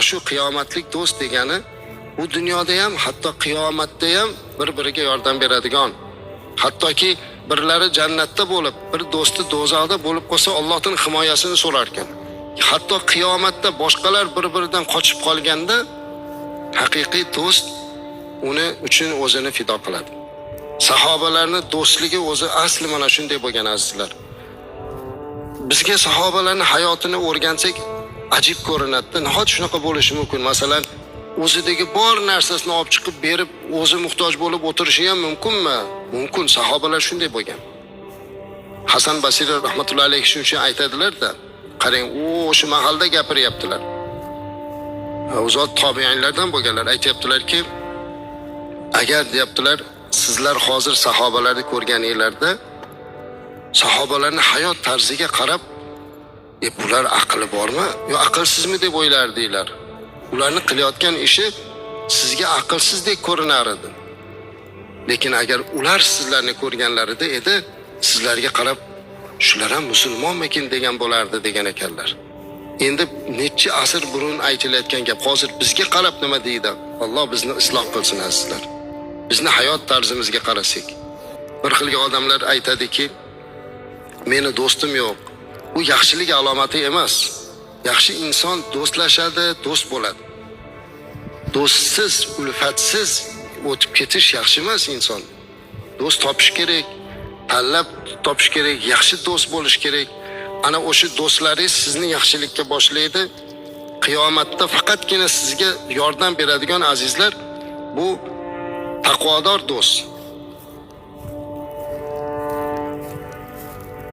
shu qiyomatlik do'st degani bu dunyoda ham, hatto qiyomatda ham bir-biriga yordam beradigan. Hattoki birlari jannatda bo'lib, bir do'sti do'zaxda bo'lib qolsa, Allohning himoyasini so'rar ekan. Hatto qiyomatda boshqalar bir-biridan qochib qolganda, haqiqiy do'st uni uchun o'zini fido qiladi. Sahobalarning do'stligi o'zi asli mana shunday bo'lgan azizlar. Bizga sahobalarning hayotini o'rgansak ajib ko'rinadi. Nahot shunaqa bo'lishi mumkin? Masalan, o'zidagi bor narsasini olib chiqib berib, o'zi muhtoj bo'lib o'tirishi ham mumkinmi? Mumkin. Sahobalar shunday bo'lgan. Hasan Basri rahmatullohi alayhi shuning uchun aytadilar-da, qarang, o'sha mahalda gapiryaptilar. O'zot tobiinlardan bo'lganlar aytayaptilar-ki, agar deyaptilar, sizlar hozir sahobalarni ko'rganinglarda sahobalarning hayot tarziga qarab, bular aqli bormi yo aqlsizmi deb o'ylardinglar. Ularning qilayotgan ishi sizga aqlsizdek ko'rinar edi. Lekin agar ular sizlarni ko'rganlarida edi, sizlarga qarab, shular ham musulmonmikin degan bo'lardi degan ekanlar. Endi necha asr burun aytilayotgan gap hozir bizga qarab nima deydi? Alloh bizni isloh qilsin azizlar. Bizni hayot tarzimizga qarasak, bir xilga odamlar aytadiki, meni do'stim yo'q. Bu yaxshilik alomati emas. Yaxshi inson do'stlashadi, do'st bo'ladi. Do'stsiz, ulfatsiz o'tib ketish yaxshi emas inson. Do'st topish kerak, tanlab topish kerak, yaxshi do'st bo'lish kerak. Ana o'sha do'stlaringiz sizni yaxshilikka boshlaydi. Qiyomatda faqatgina sizga yordam beradigan azizlar bu taqvodor do'st.